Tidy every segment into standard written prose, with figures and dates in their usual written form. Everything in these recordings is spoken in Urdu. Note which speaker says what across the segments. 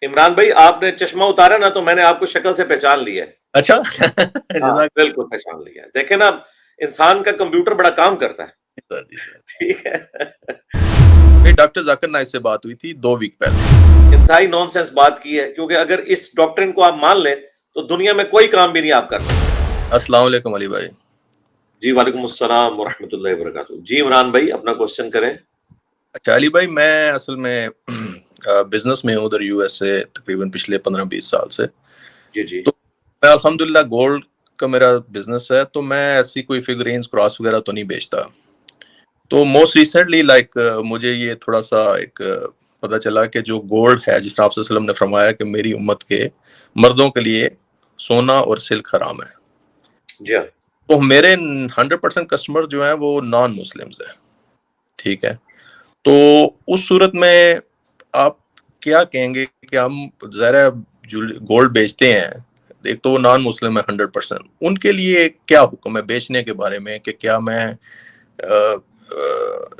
Speaker 1: عمران بھائی آپ نے چشمہ اتارا نا تو میں نے آپ کو شکل سے پہچان لیا ہے.
Speaker 2: اچھا
Speaker 1: ہاں
Speaker 2: جزاک
Speaker 1: بالکل پہچان لیا ہے. دیکھیں نا انسان کا کمپیوٹر بڑا کام کرتا ہے.
Speaker 2: اللہ جی سر.
Speaker 1: ٹھیک ہے.
Speaker 2: میری ڈاکٹر ذاکر نائک سے بات ہوئی تھی 2 ویک پہلے.
Speaker 1: انتہائی نان سینس بات کی ہے کیونکہ اگر اس ڈاکٹرن کو آپ مان لیں تو دنیا میں کوئی کام بھی نہیں آپ کر سکتے.
Speaker 2: السلام علیکم علی بھائی.
Speaker 1: جی وعلیکم السلام ورحمۃ اللہ وبرکاتہ. جی عمران بھائی اپنا کوشچن کریں.
Speaker 2: اچھا علی بھائی میں اصل میں بزنس میں ہوں ادھر یو ایس سے تقریباً پچھلے 15-20 سال سے.
Speaker 1: جی جی
Speaker 2: تو میں الحمدللہ گولڈ کا میرا بزنس ہے تو میں ایسی کوئی فگرینز کراس وغیرہ تو نہیں بیچتا. تو موسٹ ریسنٹلی مجھے یہ تھوڑا سا ایک پتہ چلا کہ جو گولڈ ہے جس طرح آپ صلی اللہ علیہ وسلم نے فرمایا کہ میری امت کے مردوں کے لیے سونا اور سلک حرام ہے.
Speaker 1: جی ہاں.
Speaker 2: تو میرے 100% کسٹمر جو ہیں وہ نان مسلمز ہیں. ٹھیک ہے. تو اس صورت میں آپ کیا کہیں گے کہ ہم ذرا گولڈ بیچتے ہیں, ایک تو وہ نان مسلم ہے 100%, ان کے لیے کیا حکم ہے بیچنے کے بارے میں کہ کیا میں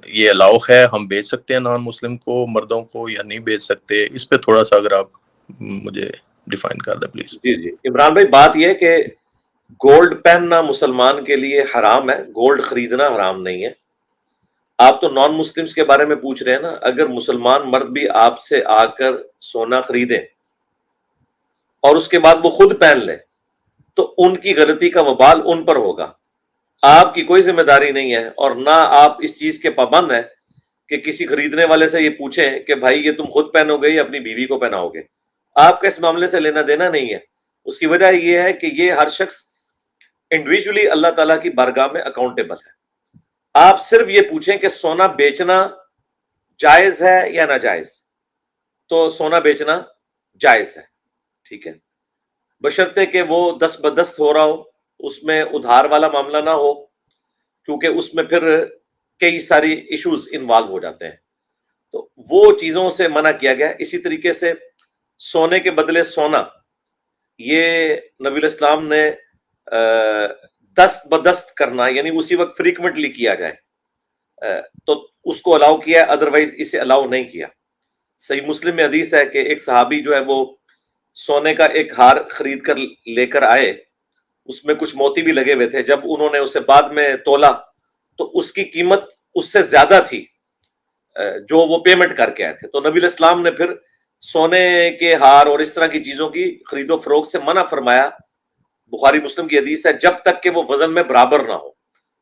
Speaker 2: یہ الاؤ ہے, ہم بیچ سکتے ہیں نان مسلم کو مردوں کو یا نہیں بیچ سکتے؟ اس پہ تھوڑا سا اگر آپ مجھے ڈیفائن کر دیں پلیز.
Speaker 1: جی جی عمران بھائی بات یہ ہے کہ گولڈ پہننا مسلمان کے لیے حرام ہے, گولڈ خریدنا حرام نہیں ہے. آپ تو نان مسلمز کے بارے میں پوچھ رہے ہیں نا. اگر مسلمان مرد بھی آپ سے آ کر سونا خریدیں اور اس کے بعد وہ خود پہن لیں تو ان کی غلطی کا وبال ان پر ہوگا, آپ کی کوئی ذمہ داری نہیں ہے. اور نہ آپ اس چیز کے پابند ہیں کہ کسی خریدنے والے سے یہ پوچھیں کہ بھائی یہ تم خود پہنو گے یا اپنی بیوی کو پہناؤ گے. آپ کا اس معاملے سے لینا دینا نہیں ہے. اس کی وجہ یہ ہے کہ یہ ہر شخص انڈیویجولی اللہ تعالیٰ کی بارگاہ میں اکاؤنٹیبل ہے. آپ صرف یہ پوچھیں کہ سونا بیچنا جائز ہے یا ناجائز, تو سونا بیچنا جائز ہے. ٹھیک ہے, بشرطے کہ وہ دست بدست ہو رہا ہو, اس میں ادھار والا معاملہ نہ ہو, کیونکہ اس میں پھر کئی ساری ایشوز انوالو ہو جاتے ہیں. تو وہ چیزوں سے منع کیا گیا. اسی طریقے سے سونے کے بدلے سونا, یہ نبی الاسلام نے دست بدست کرنا یعنی اسی وقت فریکوینٹلی کیا جائے تو اس کو الاؤ کیا, ادروائز اسے الاؤ نہیں کیا. صحیح مسلم میں حدیث ہے کہ ایک صحابی جو ہے وہ سونے کا ایک ہار خرید کر لے کر آئے, اس میں کچھ موتی بھی لگے ہوئے تھے. جب انہوں نے اسے بعد میں تولا تو اس کی قیمت اس سے زیادہ تھی جو وہ پیمنٹ کر کے آئے تھے. تو نبی الاسلام نے پھر سونے کے ہار اور اس طرح کی چیزوں کی خرید و فروخت سے منع فرمایا. بخاری مسلم کی حدیث ہے, جب تک کہ وہ وزن میں برابر نہ ہو,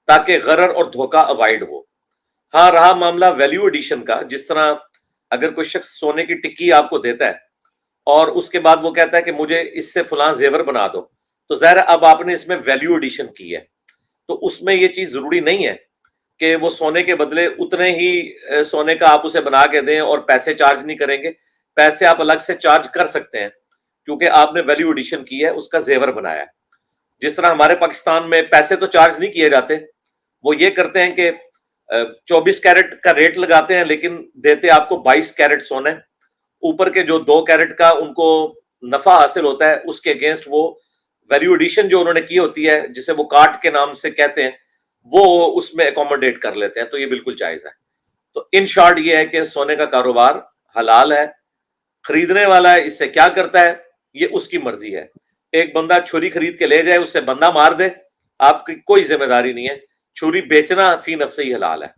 Speaker 1: تاکہ غرر اور دھوکہ اوائڈ ہو. ہاں رہا معاملہ ویلیو ایڈیشن کا, جس طرح اگر کوئی شخص سونے کی ٹکی آپ کو دیتا ہے اور اس کے بعد وہ کہتا ہے کہ مجھے اس سے فلاں زیور بنا دو, تو ظاہر اب آپ نے اس میں ویلیو ایڈیشن کی ہے. تو اس میں یہ چیز ضروری نہیں ہے کہ وہ سونے کے بدلے اتنے ہی سونے کا آپ اسے بنا کے دیں اور پیسے چارج نہیں کریں گے. پیسے آپ الگ سے چارج کر سکتے ہیں کیونکہ آپ نے ویلیو ایڈیشن کی ہے, اس کا زیور بنایا ہے. جس طرح ہمارے پاکستان میں پیسے تو چارج نہیں کیے جاتے, وہ یہ کرتے ہیں کہ 24 کیرٹ کا ریٹ لگاتے ہیں لیکن دیتے آپ کو 22 کیرٹ سونے. اوپر کے جو 2 کیرٹ کا ان کو نفع حاصل ہوتا ہے اس کے اگینسٹ وہ ویلیو ایڈیشن جو انہوں نے کی ہوتی ہے, جسے وہ کاٹ کے نام سے کہتے ہیں, وہ اس میں اکوموڈیٹ کر لیتے ہیں. تو یہ بالکل جائز ہے. تو ان شارٹ یہ ہے کہ سونے کا کاروبار حلال ہے. خریدنے والا ہے اس سے کیا کرتا ہے یہ اس کی مرضی ہے. ایک بندہ چھری خرید کے لے جائے, اس سے بندہ مار دے, آپ کی کوئی ذمہ داری نہیں ہے. چھری بیچنا فی نفس ہی حلال ہے.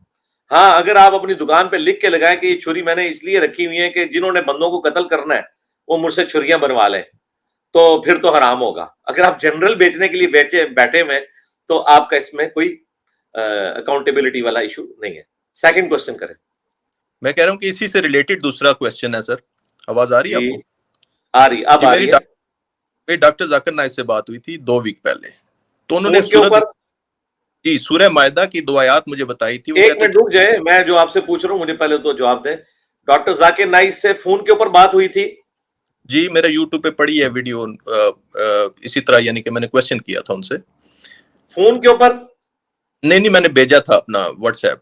Speaker 1: ہاں اگر آپ اپنی دکان پہ لکھ کے لگائیں کہ یہ چھری میں نے اس لیے رکھی ہوئی ہے کہ جنہوں نے بندوں کو قتل کرنا ہے وہ مجھ سے چھریاں بنوا لیں, تو پھر تو حرام ہوگا. اگر آپ جنرل بیچنے کے لیے بیٹھے ہوئے تو آپ کا اس میں کوئی اکاؤنٹیبلٹی والا ایشو نہیں ہے. سیکنڈ کوسچن کریں.
Speaker 2: میں کہہ رہا ہوں کہ اسی سے ریلیٹڈ دوسرا کوسچن ہے سر. آواز آ رہی ہے آپ
Speaker 1: جی
Speaker 2: کو؟
Speaker 1: آ رہی, اب
Speaker 2: جی
Speaker 1: آ
Speaker 2: میری
Speaker 1: رہی ہے.
Speaker 2: ڈاکٹر ذاکر نائک سے بات ہوئی تھی 2 ویک پہلے, تو انہوں نے
Speaker 1: فون کے اوپر
Speaker 2: سورہ مائدہ کی 2 آیات مجھے بتائی تھی. وہ
Speaker 1: ایک
Speaker 2: کہتے
Speaker 1: منٹ
Speaker 2: تھے
Speaker 1: رک جائے, میں جو آپ سے پوچھ رہا ہوں مجھے پہلے تو جواب دیں. ڈاکٹر ذاکر نائک سے فون کے اوپر بات ہوئی تھی؟
Speaker 2: جی میرا یوٹیوب پہ پڑی ہے ویڈیو اسی طرح, یعنی کہ میں نے کوسچن کیا تھا ان سے.
Speaker 1: فون کے اوپر
Speaker 2: نہیں میں نے بھیجا تھا اپنا واٹس ایپ,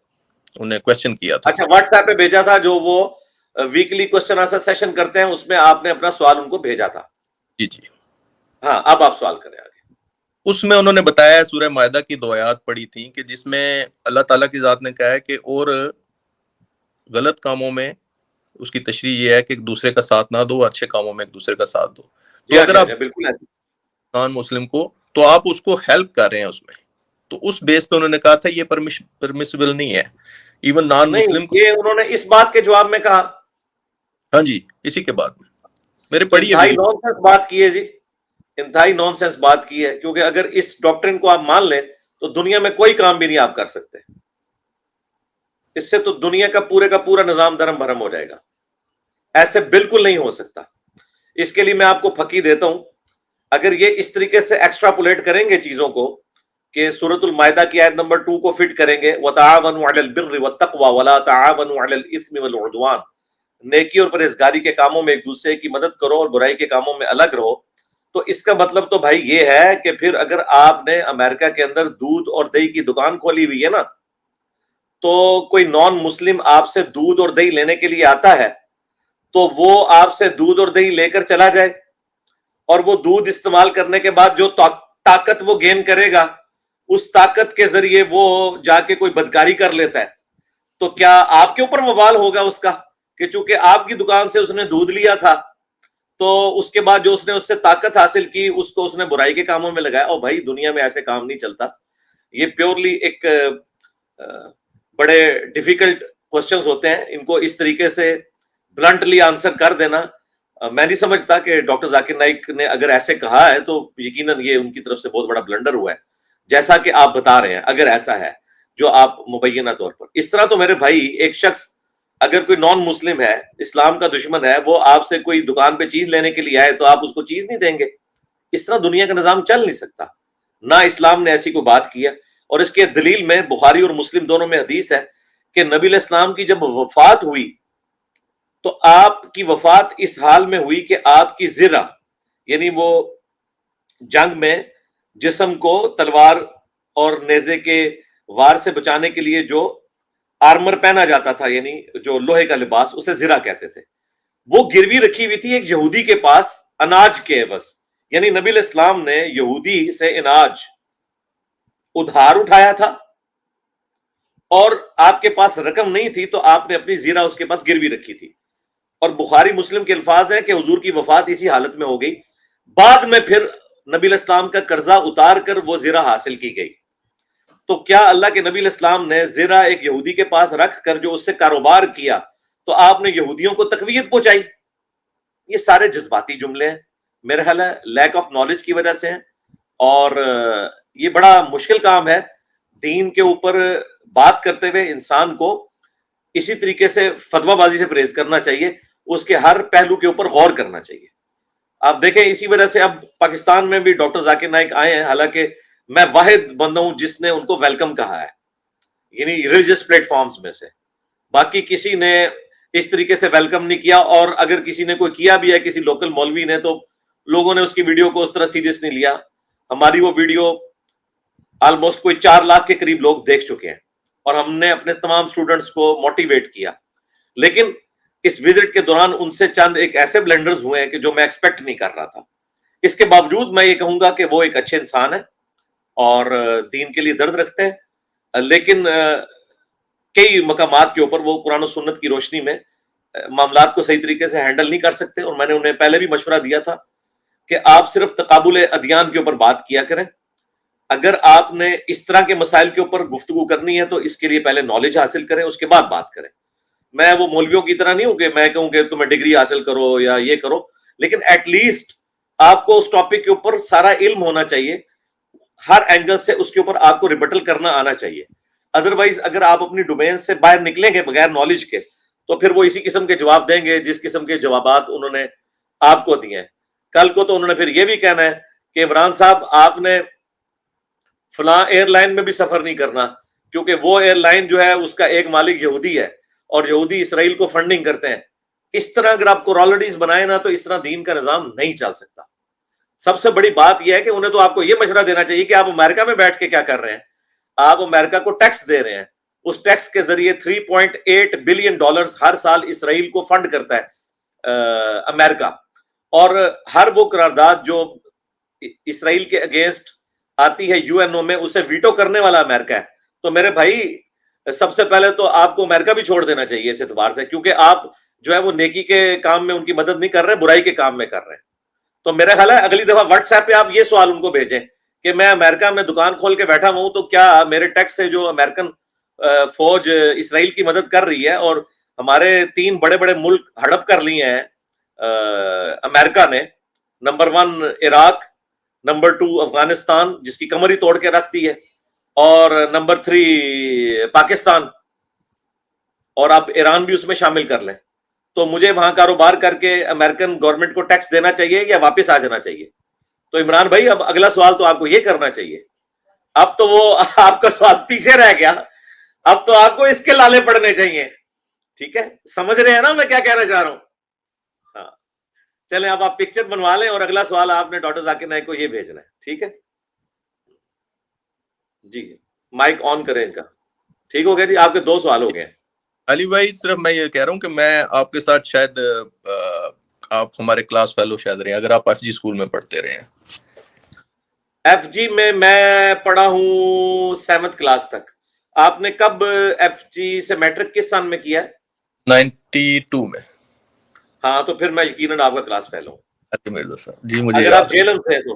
Speaker 2: انہیں کوسچن کیا تھا.
Speaker 1: اچھا واٹس ایپ پہ بھیجا تھا, جو وہ ویکلی کوسچن آنسر سیشن کرتے ہیں, اس میں آپ نے اپنا سوال ان کو بھیجا تھا.
Speaker 2: جی
Speaker 1: ہاں اب آپ سوال کریں آگے.
Speaker 2: اس میں انہوں نے بتایا سورہ مائدہ کی 2 آیات پڑھی تھیں کہ جس میں اللہ تعالیٰ کی ذات نے کہا ہے کہ اور غلط کاموں میں اس کی تشریح یہ ہے کہ ایک دوسرے کا ساتھ نہ دو، اچھے کاموں میں ایک دوسرے کا ساتھ دو.
Speaker 1: جی
Speaker 2: تو
Speaker 1: ہاں
Speaker 2: اگر
Speaker 1: جی
Speaker 2: آپ
Speaker 1: ہاں بالکل ایسے.
Speaker 2: نان مسلم کو، تو آپ اس کو ہیلپ کر رہے ہیں اس میں، تو اس بیس پہ انہوں نے کہا تھا یہ پرمیسیبل نہیں ہے. ایون نان
Speaker 1: نہیں
Speaker 2: مسلم کو.
Speaker 1: یہ انہوں نے اس بات کے جواب میں کہا.
Speaker 2: ہاں جی، اسی کے بعد میں میرے
Speaker 1: تو
Speaker 2: پڑھی ہے
Speaker 1: انتہائی
Speaker 2: ویڈیو.
Speaker 1: نان سینس بات کی ہے جی، انتہائی نان سینس بات کی ہے. کیونکہ اگر اس ڈاکٹرن کو آپ مان لیں تو دنیا میں کوئی کام بھی نہیں آپ کر سکتے. اس سے تو دنیا کا پورا نظام درم بھرم ہو جائے گا. ایسے بالکل نہیں ہو سکتا. اس کے لیے میں آپ کو پھکی دیتا ہوں. اگر یہ اس طریقے سے ایکسٹراپولیٹ کریں گے چیزوں کو کہ سورۃ المائدہ کی آیت نمبر 2 کو فٹ کریں گے، وَتَعَاوَنُوا عَلَى الْبِرِّ وَالتَّقْوَى وَلَا تَعَاوَنُوا عَلَى الْإِثْمِ وَالْعُدْوَانِ، نیکی اور پرہیزگاری کے کاموں میں ایک دوسرے کی مدد کرو اور برائی کے کاموں میں الگ رہو. تو اس کا مطلب تو بھائی یہ ہے کہ پھر اگر آپ نے امریکہ کے اندر دودھ اور دہی کی دکان کھولی ہوئی ہے نا، تو کوئی نان مسلم آپ سے دودھ اور دہی لینے کے لیے آتا ہے تو وہ آپ سے دودھ اور دہی لے کر چلا جائے، اور وہ دودھ استعمال کرنے کے بعد جو طاقت وہ گین کرے گا، اس طاقت کے ذریعے وہ جا کے کوئی بدکاری کر لیتا ہے، تو کیا آپ کے اوپر وبال ہوگا اس کا کہ چونکہ آپ کی دکان سے اس نے دودھ لیا تھا تو اس کے بعد جو اس نے اس سے طاقت حاصل کی اس کو اس نے برائی کے کاموں میں لگایا؟ اور بھائی دنیا میں ایسے کام نہیں چلتا. یہ پیورلی ایک بڑے ڈیفیکلٹ کوسچنز ہوتے ہیں، ان کو اس طریقے سے بلنٹلی آنسر کر دینا میں نہیں سمجھتا کہ ڈاکٹر ذاکر نائک نے اگر ایسے کہا ہے تو یقیناً یہ ان کی طرف سے بہت بڑا بلنڈر ہوا ہے، جیسا کہ آپ بتا رہے ہیں. اگر ایسا ہے جو آپ مبینہ طور پر اس طرح، تو میرے بھائی ایک شخص اگر کوئی نان مسلم ہے، اسلام کا دشمن ہے، وہ آپ سے کوئی دکان پہ چیز لینے کے لیے آئے تو آپ اس کو چیز نہیں دیں گے؟ اس طرح دنیا کا نظام چل نہیں سکتا. نہ اسلام نے ایسی کوئی بات کی ہے. اور اس کے دلیل میں بخاری اور مسلم دونوں میں حدیث ہے کہ نبی علیہ السلام کی جب وفات ہوئی تو آپ کی وفات اس حال میں ہوئی کہ آپ کی زرہ، یعنی وہ جنگ میں جسم کو تلوار اور نیزے کے وار سے بچانے کے لیے جو آرمر پہنا جاتا تھا، یعنی جو لوہے کا لباس، اسے زرہ کہتے تھے، وہ گروی رکھی ہوئی تھی ایک یہودی کے پاس اناج کے عوض. یعنی نبی علیہ السلام نے یہودی سے اناج ادھار اٹھایا تھا اور آپ کے پاس رقم نہیں تھی تو آپ نے اپنی زیرہ اس کے پاس گروی رکھی تھی. اور بخاری مسلم کے الفاظ ہیں کہ حضور کی وفات اسی حالت میں ہو گئی. بعد میں پھر نبی علیہ السلام کا قرضہ اتار کر وہ زیرہ حاصل کی گئی. تو کیا اللہ کے نبی علیہ السلام نے زیرہ ایک یہودی کے پاس رکھ کر جو اس سے کاروبار کیا تو آپ نے یہودیوں کو تقویت پہنچائی؟ یہ سارے جذباتی جملے ہیں، میرے خیال ہے لیک آف نالج کی وجہ سے ہیں. اور یہ بڑا مشکل کام ہے دین کے اوپر بات کرتے ہوئے. انسان کو اسی طریقے سے فتویٰ بازی سے پرہیز کرنا چاہیے، اس کے ہر پہلو کے اوپر غور کرنا چاہیے. آپ دیکھیں اسی وجہ سے اب پاکستان میں بھی ڈاکٹر ذاکر نائک آئے ہیں، حالانکہ میں واحد بندہ ہوں جس نے ان کو ویلکم کہا ہے، یعنی ریلیجس پلیٹ فارمز میں سے. باقی کسی نے اس طریقے سے ویلکم نہیں کیا، اور اگر کسی نے کوئی کیا بھی ہے، کسی لوکل مولوی نے، تو لوگوں نے اس کی ویڈیو کو اس طرح سیریس نہیں لیا. ہماری وہ ویڈیو آلموسٹ کوئی 4 لاکھ کے قریب لوگ دیکھ چکے ہیں، اور ہم نے اپنے تمام سٹوڈنٹس کو موٹیویٹ کیا. لیکن اس وزٹ کے دوران ان سے چند ایک ایسے بلنڈرز ہوئے ہیں کہ جو میں ایکسپیکٹ نہیں کر رہا تھا. اس کے باوجود میں یہ کہوں گا کہ وہ ایک اچھے انسان ہے اور دین کے لیے درد رکھتے ہیں، لیکن کئی مقامات کے اوپر وہ قرآن و سنت کی روشنی میں معاملات کو صحیح طریقے سے ہینڈل نہیں کر سکتے. اور میں نے انہیں پہلے بھی مشورہ دیا تھا کہ آپ صرف تقابل ادیان کے اوپر بات کیا کریں. اگر آپ نے اس طرح کے مسائل کے اوپر گفتگو کرنی ہے تو اس کے لیے پہلے نالج حاصل کریں، اس کے بعد بات کریں. میں وہ مولویوں کی طرح نہیں ہوں کہ میں کہوں کہ تمہیں ڈگری حاصل کرو یا یہ کرو، لیکن ایٹ لیسٹ آپ کو اس ٹاپک کے اوپر سارا علم ہونا چاہیے، ہر اینگل سے اس کے اوپر آپ کو ریبٹل کرنا آنا چاہیے. ادروائز اگر آپ اپنی ڈومین سے باہر نکلیں گے بغیر نالج کے تو پھر وہ اسی قسم کے جواب دیں گے جس قسم کے جوابات انہوں نے آپ کو دیے ہیں. کل کو تو انہوں نے پھر یہ بھی کہنا ہے کہ عمران صاحب آپ نے فلاں ایئر لائن میں بھی سفر نہیں کرنا کیونکہ وہ ایئر لائن جو ہے اس کا ایک مالک یہودی ہے اور یہودی اسرائیل کو فنڈنگ کرتے ہیں. اس طرح اگر آپ کورالٹیز بنائیں نا تو اس طرح دین کا نظام نہیں چل سکتا. سب سے بڑی بات یہ ہے کہ انہیں تو آپ کو یہ مشورہ دینا چاہیے کہ آپ امریکہ میں بیٹھ کے کیا کر رہے ہیں. آپ امریکہ کو ٹیکس دے رہے ہیں، اس ٹیکس کے ذریعے $3.8 بلین ہر سال اسرائیل کو فنڈ کرتا ہے امریکہ. اور ہر وہ قرارداد جو اسرائیل کے اگینسٹ آتی ہے UN میں اسے ویٹو کرنے والا امریکہ ہے. تو میرے بھائی سب سے پہلے تو آپ کو امریکہ بھی چھوڑ دینا چاہیے اس اعتبار سے، کیونکہ آپ جو ہے وہ نیکی کے کام میں ان کی مدد نہیں کر رہے, برائی کے کام میں کر رہے ہیں. تو میرا خیال ہے اگلی دفعہ واٹس ایپ پہ آپ یہ سوال ان کو بھیجیں کہ میں امریکہ میں دکان کھول کے بیٹھا ہوں, تو کیا میرے ٹیکس سے جو امریکن فوج اسرائیل کی مدد کر رہی ہے, اور ہمارے 3 بڑے بڑے ملک ہڑپ کر لیے ہیں امریکہ نے, نمبر 1 عراق, نمبر 2 افغانستان جس کی کمر ہی توڑ کے رکھ دی ہے, اور نمبر 3 پاکستان, اور اب ایران بھی اس میں شامل کر لیں, تو مجھے وہاں کاروبار کر کے امریکن گورنمنٹ کو ٹیکس دینا چاہیے یا واپس آ جانا چاہیے؟ تو عمران بھائی اب اگلا سوال تو آپ کو یہ کرنا چاہیے. اب تو وہ آپ کا سوال پیچھے رہ گیا, اب تو آپ کو اس کے لالے پڑنے چاہیے. ٹھیک ہے, سمجھ رہے ہیں نا میں کیا کہنا چاہ رہا ہوں؟ ہاں چلیں, اب آپ پکچر بنوا لیں اور اگلا سوال آپ نے ڈاکٹر ذاکر نائک کو یہ بھیجنا ہے. ٹھیک ہے جی, مائک آن کریں ان کا. ٹھیک ہو گیا جی, آپ کے 2 سوال ہو گئے.
Speaker 2: علی بھائی صرف میں یہ کہہ رہا ہوں کہ میں آپ کے ساتھ شاید آپ ہمارے کلاس فیلو شاید رہے ہیں, اگر آپ ایف جی اسکول میں پڑھتے رہے ہیں.
Speaker 1: ایف جی میں پڑھا ہوں 7th کلاس تک. آپ نے کب ایف جی سے میٹرک کس سال میں کیا ہے؟
Speaker 2: 92 میں.
Speaker 1: ہاں تو پھر میں یقیناً آپ کا کلاس فیل ہوں.
Speaker 2: مرزا صاحب جی مجھے
Speaker 1: اگر
Speaker 2: یاد
Speaker 1: آپ جیلم سے ہیں تو.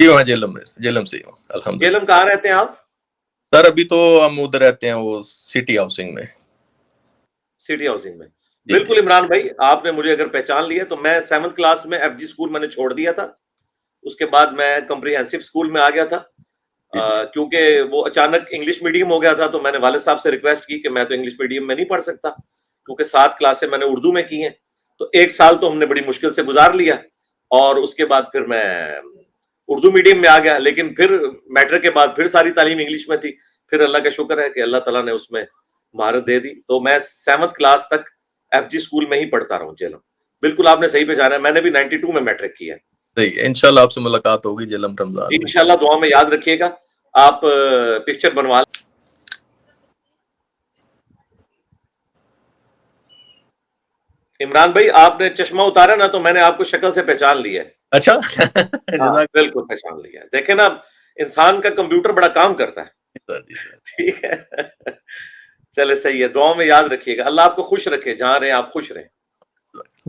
Speaker 2: جی میں جیلم سے ہوں الحمد للہ.
Speaker 1: جیلم کہاں رہتے ہیں آپ؟
Speaker 2: سر ابھی تو ہم ادھر رہتے ہیں وہ سٹی ہاؤسنگ میں.
Speaker 1: سٹی ہاؤسنگ میں,
Speaker 2: جی
Speaker 1: بالکل. عمران بھائی آپ نے مجھے اگر پہچان لیا تو میں 7th کلاس میں ایف جی اسکول میں نے چھوڑ دیا تھا. اس کے بعد میں کمپریہنسو اسکول میں آ گیا تھا, کیونکہ وہ اچانک انگلش میڈیم ہو گیا تھا. تو میں نے والد صاحب سے ریکویسٹ کی کہ میں تو انگلش میڈیم میں نہیں پڑھ سکتا, کیونکہ 7 کلاسیں میں نے اردو میں کی ہیں. تو 1 سال تو ہم نے بڑی مشکل سے گزار لیا, اور اس کے بعد پھر میں اردو میڈیم میں آ گیا. لیکن پھر میٹرک کے بعد پھر ساری تعلیم انگلش میں تھی. پھر اللہ کا شکر ہے کہ اللہ تعالیٰ نے اس میں مہارت دے دی. تو میں 7th کلاس تک ایف جی اسکول میں ہی پڑھتا رہا ہوں جیلم. بالکل آپ نے صحیح پہچانا ہے, میں نے بھی 92 میں میٹرک کیا ہے.
Speaker 2: صحیح, انشاءاللہ آپ سے ملاقات ہوگی جیلم رمضان
Speaker 1: جی
Speaker 2: میں.
Speaker 1: انشاءاللہ دعا میں یاد رکھیے گا. آپ پکچر بنوا لیں. عمران بھائی آپ نے چشمہ اتارا نا, تو میں نے آپ کو شکل سے پہچان لیا ہے.
Speaker 2: اچھا
Speaker 1: ہاں بالکل پہچان لیا ہے. دیکھیں نا, انسان کا کمپیوٹر بڑا کام کرتا ہے. ٹھیک ہے, چلے صحیح ہے, دعاؤں میں یاد رکھیے گا. اللہ آپ کو خوش رکھے, جہاں رہے آپ خوش رہیں.